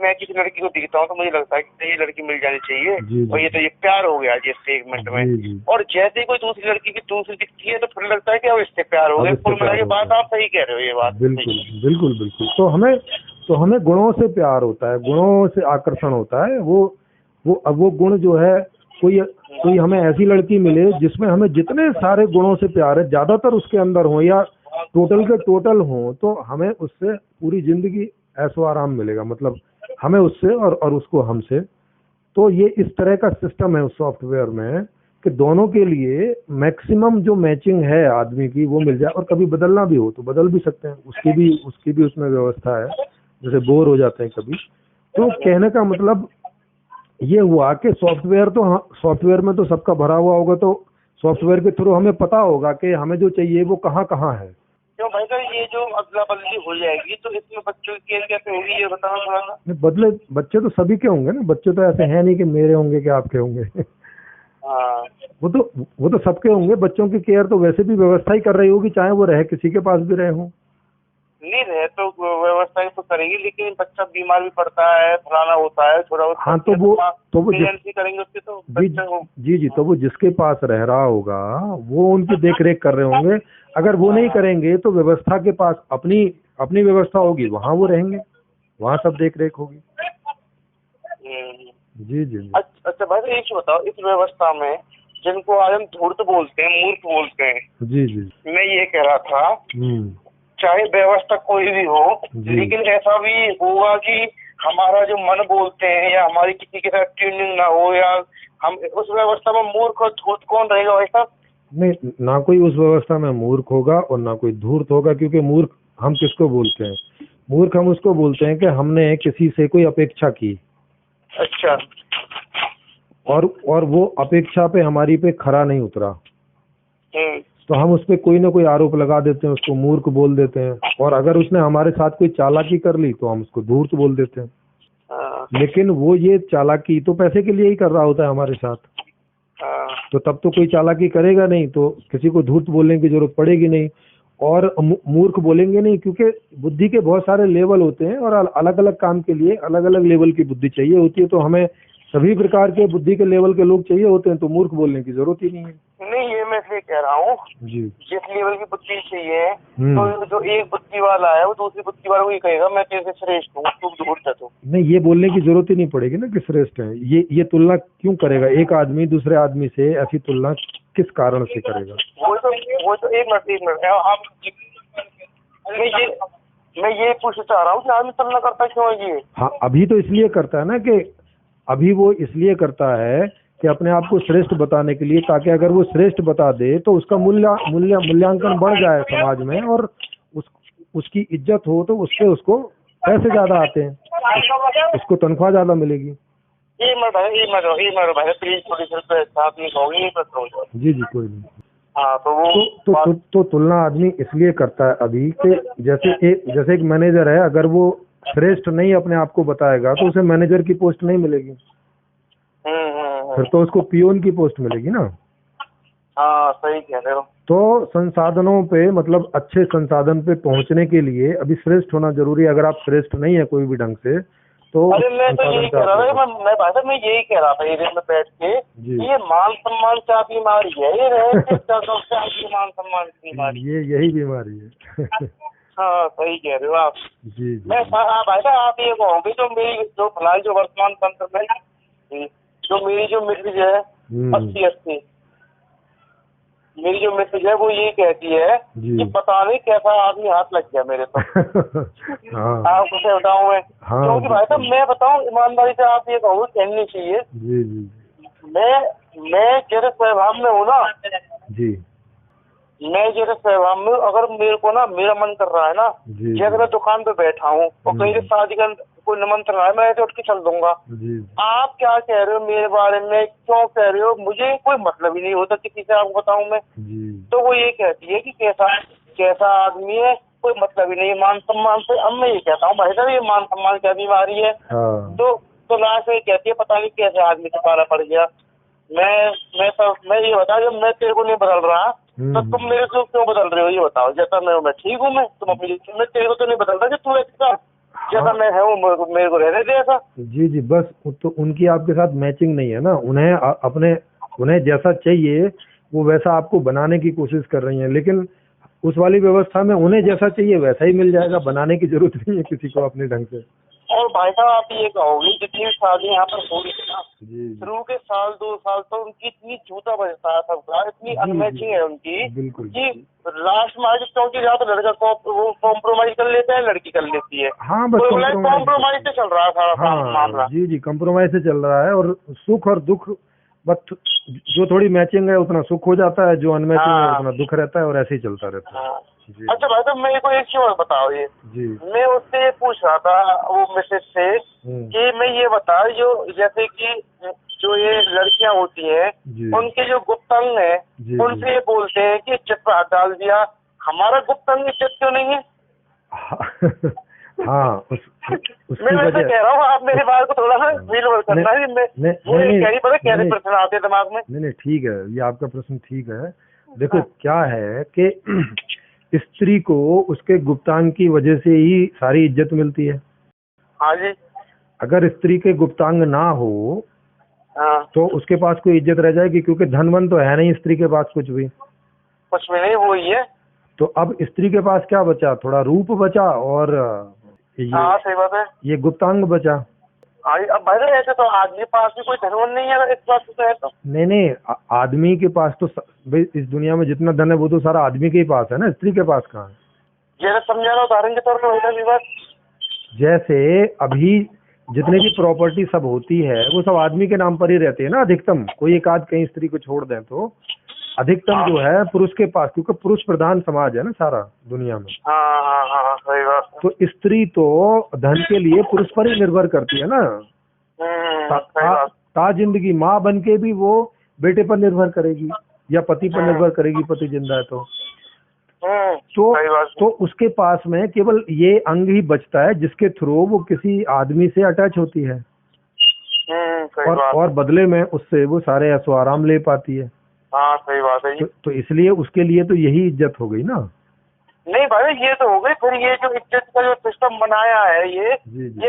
मैं किसी लड़की को दिखता हूँ तो मुझे लगता है कि ये लड़की मिल जानी चाहिए, जी और ये प्यार हो गया जैसे एक मिनट में। जी। और जैसे ही कोई दूसरी लड़की की दूसरी दिखती है तो फिर लगता है कि अब इससे प्यार हो गया। कुल मिला के बात आप सही कह रहे हो, ये बात बिल्कुल बिल्कुल बिल्कुल। तो हमें गुणों से प्यार होता है, गुणों से आकर्षण होता है। अब वो गुण जो है, कोई हमें ऐसी लड़की मिले जिसमें हमें जितने सारे गुणों से प्यार है, ज्यादातर उसके अंदर हो या टोटल के टोटल हो, तो हमें उससे पूरी जिंदगी ऐशो आराम मिलेगा। मतलब हमें उससे और उसको हमसे। तो ये इस तरह का सिस्टम है उस सॉफ्टवेयर में कि दोनों के लिए मैक्सिमम जो मैचिंग है आदमी की वो मिल जाए, और कभी बदलना भी हो तो बदल भी सकते हैं, उसकी भी उसमें व्यवस्था है, जैसे बोर हो जाते हैं कभी। तो कहने का मतलब ये हुआ कि सॉफ्टवेयर में तो सबका भरा हुआ होगा, तो सॉफ्टवेयर के थ्रू हमें पता होगा कि हमें जो चाहिए वो कहाँ कहाँ है। क्यों भाई साहब, ये जो अदला बदली हो जाएगी तो इसमें बच्चों की केयर कैसे होगी, ये बताना थोड़ा सा। बदले बच्चे तो सभी के होंगे ना, बच्चे तो ऐसे हैं नहीं कि मेरे होंगे कि आपके होंगे। हाँ, वो तो सबके होंगे। बच्चों की केयर तो वैसे भी व्यवस्था ही कर रही होगी, चाहे वो रहे किसी के पास भी रहे हों। नहीं रहे तो व्यवस्था तो करेगी, लेकिन बच्चा बीमार भी पड़ता है, फलाना होता है थोड़ा। हाँ तो वो करेंगे उसके तो जी तो वो जिसके पास रह रहा होगा वो उनकी देख रेख कर रहे होंगे। अगर वो नहीं करेंगे तो व्यवस्था के पास अपनी व्यवस्था होगी, वहाँ वो रहेंगे, वहाँ सब देख रेख होगी। जी जी। अच्छा भाई, एक चीज बताओ, इस व्यवस्था में जिनको आज हम धूर्त बोलते हैं, मूर्ख बोलते हैं, जी जी, मैं ये कह रहा था, चाहे व्यवस्था कोई भी हो, लेकिन ऐसा भी होगा कि हमारा जो मन बोलते हैं या हमारी किसी के साथ ट्यूनिंग ना हो, या हम उस व्यवस्था में मूर्ख और धूर्त कौन रहेगा भाई साहब? नहीं, ना कोई उस व्यवस्था में मूर्ख होगा और ना कोई धूर्त होगा, क्योंकि मूर्ख हम किसको बोलते हैं? मूर्ख हम उसको बोलते हैं कि हमने किसी से कोई अपेक्षा की। अच्छा। और वो अपेक्षा पे हमारी पे खरा नहीं उतरा, तो हम उस पर कोई ना कोई आरोप लगा देते हैं, उसको मूर्ख बोल देते हैं। और अगर उसने हमारे साथ कोई चालाकी कर ली तो हम उसको धूर्त बोल देते हैं। लेकिन वो ये चालाकी तो पैसे के लिए ही कर रहा होता है हमारे साथ, तो तब तो कोई चालाकी करेगा नहीं, तो किसी को धूर्त बोलने की जरूरत पड़ेगी नहीं। और मूर्ख बोलेंगे नहीं, क्योंकि बुद्धि के बहुत सारे लेवल होते हैं और अलग अलग काम के लिए अलग अलग लेवल की बुद्धि चाहिए होती है। तो हमें सभी प्रकार के बुद्धि के लेवल के लोग चाहिए होते हैं, तो मूर्ख बोलने की जरूरत ही नहीं है। नहीं, ये मैं इसलिए कह रहा हूँ जी, जिस लेवल की बुद्धि चाहिए, तो जो एक बुद्धि वाला है वो दूसरी बुद्धि वाले को ये कहेगा मैं तेरे से श्रेष्ठ हूँ, तू धूर्त है। तो नहीं, ये बोलने की जरूरत ही नहीं पड़ेगी ना कि श्रेष्ठ है। ये तुलना क्यों करेगा? एक आदमी दूसरे आदमी से ऐसी तुलना किस कारण से करेगा? वो तो एक मिनट आप, मैं ये पूछना चाह रहा हूँ कि आदमी तुलना करता क्यों है ये? हाँ, अभी तो इसलिए करता है ना, कि अभी वो इसलिए करता है कि अपने आप को श्रेष्ठ बताने के लिए, ताकि अगर वो श्रेष्ठ बता दे तो उसका मूल्यांकन बढ़ जाए समाज में, और उसकी इज्जत हो, तो उससे उसको पैसे ज्यादा आते हैं, उसको तनख्वाह ज्यादा मिलेगी। जी जी, कोई नहीं। हाँ, तो तुलना आदमी इसलिए करता है अभी कि जैसे एक मैनेजर है, अगर वो श्रेष्ठ नहीं अपने आप को बताएगा तो उसे मैनेजर की पोस्ट नहीं मिलेगी, फिर तो उसको पियोन की पोस्ट मिलेगी ना। हाँ, सही कह रहे हो। तो संसाधनों पे, मतलब अच्छे संसाधन पे पहुंचने के लिए अभी श्रेष्ठ होना जरूरी है। अगर आप श्रेष्ठ नहीं है कोई भी ढंग से, तो अरे मैं तो यही कह रहा था, मैं भाई साहब मैं यही कह रहा था एरिया में बैठ के, ये मान सम्मान क्या बीमारी है, ये मान सम्मान की बीमारी, ये यही बीमारी है। हाँ सही कह रहे हो आप। जी जी। मैं भाई साहब आप ये कहोगे जो मेरी जो फिलहाल जो वर्तमान तंत्र में जो मेरी जो मिसेज है 80 मेरी जो मिसेज है वो ये कहती है कि पता नहीं कैसा आदमी हाथ लग गया मेरे तो। हाँ। आपको क्या बताऊँ मैं, क्योंकि भाई साहब मैं बताऊँ ईमानदारी से, आप ये कहो कहनी चाहिए। जी जी। मैं जैसे स्वभाव में हूँ ना जी, मैं जैसे स्वभाव में, अगर मेरे को ना मेरा मन कर रहा है ना, जैसे मैं दुकान पे बैठा हूँ और कहीं से शादी का कोई निमंत्रण है, मैं ऐसे उठ के चल दूंगा। आप क्या कह रहे हो मेरे बारे में, क्यों कह रहे हो, मुझे कोई मतलब ही नहीं होता किसी से, आपको बताऊं मैं। तो वो ये कहती है कि कैसा आदमी है, कोई मतलब ही नहीं मान सम्मान से। अब मैं ये कहता हूँ भाई साहब ये मान सम्मान क्या बीमारी है। तो लास्ट में कहती है पता नहीं कैसे आदमी से पाला पड़ गया। मैं ये बता, जब मैं तेरे को नहीं बदल रहा तो तुम मेरे को क्यों बदल रहे हो, ये बताओ। जैसा मैं ठीक हूँ, मैं तुम अपनी, मैं तेरे को तो नहीं बदल रहा कि तू ऐसा जैसा मैं हूँ मेरे को रहने दे ऐसा। जी जी, बस तो उनकी आपके साथ मैचिंग नहीं है ना, उन्हें जैसा चाहिए वो वैसा आपको बनाने की कोशिश कर रही हैं, लेकिन उस वाली व्यवस्था में उन्हें जैसा चाहिए वैसा ही मिल जाएगा, बनाने की जरूरत नहीं है किसी को अपने ढंग से। और भाई साहब आप ये कहोगे जितनी शादी यहाँ पर हो रही है ना, शुरू के साल 2 साल तो उनकी इतनी जूता बजता है सबका, इतनी अनमैचिंग है उनकी कि लास्ट में आज क्योंकि या तो लड़का वो कॉम्प्रोमाइज कर लेता है, लड़की कर लेती है। हाँ, बस कॉम्प्रोमाइज से चल रहा है सारा मामला। जी जी, कॉम्प्रोमाइज से चल रहा है, और सुख और दुख, बस जो थोड़ी मैचिंग है उतना सुख हो जाता है, जो अनमैचिंग है उतना दुख रहता है, और ऐसे ही चलता रहता है। अच्छा भाई साहब मेरे को एक चीज और बताओ, ये मैं उससे पूछ रहा था वो मैसेज से कि मैं ये बता, जो जैसे कि जो ये लड़कियां होती हैं उनके जो गुप्त अंग है उनसे ये बोलते हैं कि इज्जत पर हाथ डाल दिया, हमारा गुप्त अंग इज्जत क्यों नहीं है? हाँ, मैं वैसे कह रहा हूँ, आप मेरी बात को थोड़ा सा फील करना है। पता कैसे प्रश्न आते हैं दिमाग में। नहीं ठीक है, ये आपका प्रश्न ठीक है। देखो क्या है कि स्त्री को उसके गुप्तांग की वजह से ही सारी इज्जत मिलती है। हाँ जी। अगर स्त्री के गुप्तांग ना हो तो उसके पास कोई इज्जत रह जाएगी, क्योंकि धनवन तो है नहीं स्त्री के पास कुछ भी नहीं, वो ही है। तो अब स्त्री के पास क्या बचा, थोड़ा रूप बचा, और सही बात है, ये गुप्तांग बचा। अब भाई ऐसे तो आदमी के पास भी कोई धनवन नहीं है इस बात तो है। तो नहीं, आदमी के पास तो भाई इस दुनिया में जितना धन है वो तो सारा आदमी के ही पास है ना, स्त्री के पास कहाँ है? जैसे समझा रहा उदाहरण के तौर पर, जैसे अभी जितने भी प्रॉपर्टी सब होती है वो सब आदमी के नाम पर ही रहते हैं ना, अधिकतम। कोई एक आध कहीं स्त्री को छोड़ दें तो अधिकतम जो है पुरुष के पास, क्योंकि पुरुष प्रधान समाज है ना सारा दुनिया में। सही बात। तो स्त्री तो धन के लिए पुरुष पर ही निर्भर करती है ना। जिंदगी माँ बन के भी वो बेटे पर निर्भर करेगी या पति पर निर्भर करेगी, पति जिंदा है तो उसके पास में केवल ये अंग ही बचता है जिसके थ्रू वो किसी आदमी से अटैच होती है, और बदले में उससे वो सारे ऐशो आराम ले पाती है। सही बात है। तो इसलिए उसके लिए तो यही इज्जत हो गई ना। नहीं भाई ये तो हो गई, फिर ये जो इज्जत का जो सिस्टम बनाया है ये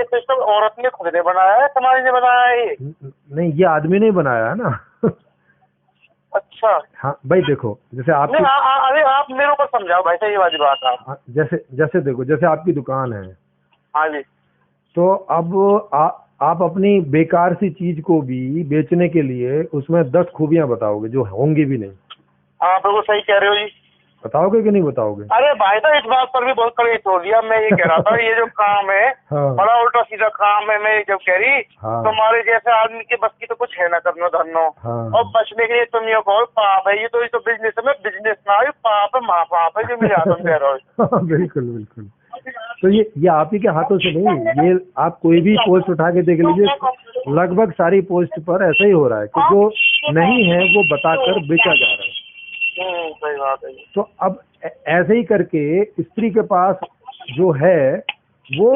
सिस्टम औरत ने खुद ने बनाया है, समाज ने बनाया है ये? नहीं, ये आदमी ने बनाया है ना। अच्छा। हाँ भाई देखो, जैसे आप अरे आप मेरे को समझाओ भाई साहब ये वाली बात। आप जैसे देखो, जैसे आपकी दुकान है। हाँ जी। तो अब आप अपनी बेकार सी चीज को भी बेचने के लिए उसमें 10 खूबियां बताओगे जो होंगी भी नहीं। हाँ बिल्कुल सही कह रहे हो जी। बताओगे कि नहीं बताओगे? अरे भाई साहब इस बात पर भी बहुत कड़ी छोड़ दिया। मैं ये कह रहा था ये जो काम है बड़ा उल्टा सीधा काम है। मैं जब कह रही तुम्हारे जैसे आदमी के बस की तो कुछ है ना करना धरनो, और बचने के लिए तुम ये कहो पाप है, ये तो बिजनेस है, बिजनेस ना पाप है, महापाप है जो मिला तुम कह रहे हो। बिल्कुल बिल्कुल। तो ये आप ही के हाथों से नहीं, ये आप कोई भी पोस्ट उठा के देख लीजिए, लगभग सारी पोस्ट पर ऐसा ही हो रहा है कि जो नहीं है वो बताकर बेचा जा रहा है। सही बात है। तो अब ऐसे ही करके स्त्री के पास जो है वो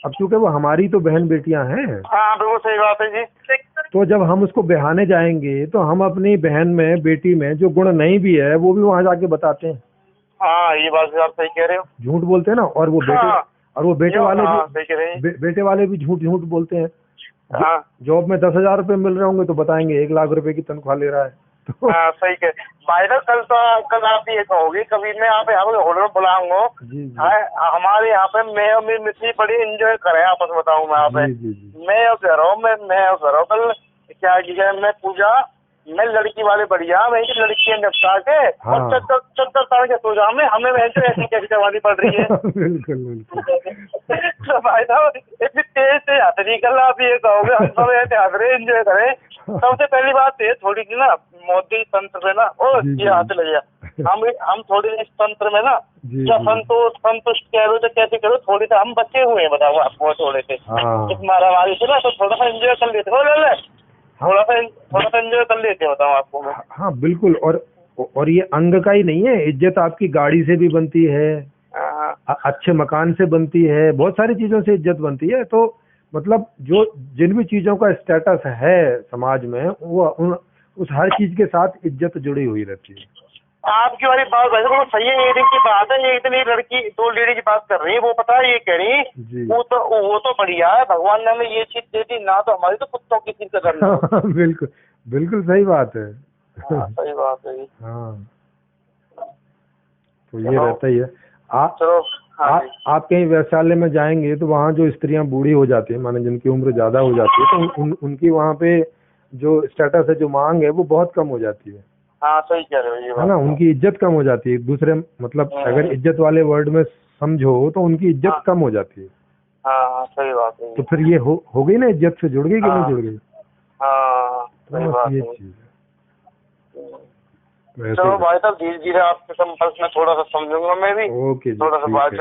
अब क्योंकि वो हमारी तो बहन बेटियां हैं। हाँ बिल्कुल सही बात है जी। तो जब हम उसको बहाने जाएंगे तो हम अपनी बहन में बेटी में जो गुण नहीं भी है वो भी वहाँ जाके बताते हैं। हाँ ये बात आप सही कह रहे हो। झूठ बोलते हैं ना, और वो बेटे और वो बेटे वाले हाँ, भी सही कह रहे हैं। बेटे वाले भी झूठ झूठ बोलते हैं। हाँ जॉब में 10,000 रुपए मिल रहे होंगे तो बताएंगे 1 लाख रुपए की तनख्वाह ले रहा है। तो हाँ, सही कह। भाई साहब कल आप ये कहोगे, कभी मैं यहाँ पे होटल में बुलाऊंगा। जी जी हमारे यहाँ पे मैं और मेरी मिस्त्री बड़ी एंजॉय करें आपस में, बताऊँ मैं यहाँ पे। जी जी जी मैं और कह रहा हूँ, मैं और कह रहा हूँ कल क्या किया है, मैं पूजा, मैं लड़की वाले बढ़िया, वही लड़की निपटा के हाँ। और चद्दर तार के सो जाऊँ मैं, हमें ऐसी कैसी करवानी पड़ रही है। बिल्कुल बिल्कुल। तो भाई साहब इतनी तेज हाथ नहीं कर रहा, आप ये कहोगे हम सब ऐसे हंस रहे एंजॉय करें। सबसे पहली बात ये थोड़ी सी ना मोदी तंत्र में ना, ओ जी, ये हाथ लग गया, हम थोड़ी इस तंत्र में ना जी, क्या जी। संतुष्ट कह लो तो कैसे करो, थोड़ी सा हम बचे हुए हैं, बताओ आपको थोड़े से हाँ। इस मारामारी से ना, तो थोड़ा सा एंजॉय कर लेते हो, थोड़ा सा एंजॉय कर लेते हो, बताऊँ आपको मैं। हाँ बिल्कुल। और ये अंग का ही नहीं है, इज्जत आपकी गाड़ी से भी बनती है, हाँ, अच्छे मकान से बनती है, बहुत सारी चीजों से इज्जत बनती है। तो मतलब जो जिन भी चीजों का स्टेटस है समाज में, वो उस हर चीज के साथ इज्जत जुड़ी हुई रहती है। आपकी वाली बात भाई साहब सही है, एक दिन की बात है, एक दिन एक लड़की 2 लेडी की बात कर रही है, वो पता है ये कह रही जी। वो तो बढ़िया है, भगवान ने हमें ये चीज दे दी ना, तो हमारी तो कुत्तों की चीज करना। बिल्कुल बिल्कुल सही बात है। हाँ, सही बात है। हाँ, तो ये रहता ही है। चलो हाँ जी। आप कहीं वैश्यालय में जाएंगे तो वहाँ जो स्त्रियां बूढ़ी हो जाती है, माने जिनकी उम्र ज्यादा हो जाती है, तो उनकी वहाँ पे जो स्टेटस है, जो मांग है, वो बहुत कम हो जाती है। हाँ, सही कह रहे हो, ये है बात ना, उनकी इज्जत कम हो जाती है। दूसरे मतलब अगर इज्जत वाले वर्ड में समझो तो उनकी इज्जत कम हो जाती है। हाँ, सही बात है। तो फिर ये हो गई ना, इज्जत से जुड़ गई कि नहीं जुड़ गई? हाँ, सही बस बात ये है। चीज है। तो ऐसे चलो ही। भाई साहब धीरे धीरे आपके संपर्क में थोड़ा सा समझूंगा मैं भी। ओके जी, थोड़ा सा ठीक बात है।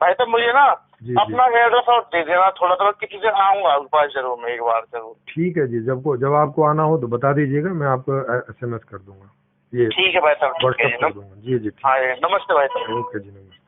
भाई साहब मुझे ना जी, अपना एड्रेस और दे देना, थोड़ा थोड़ा किसी से आऊंगा आपके पास जरूर, मैं एक बार जरूर। ठीक है जी, जब आपको आना हो तो बता दीजिएगा, मैं आपको SMS कर दूंगा, ये ठीक है भाई साहब, ठीक है व्हाट्सएप जी। कर दूंगा। जी जी, ठीक हाँ है। नमस्ते भाई साहब। ओके जी, नमस्ते।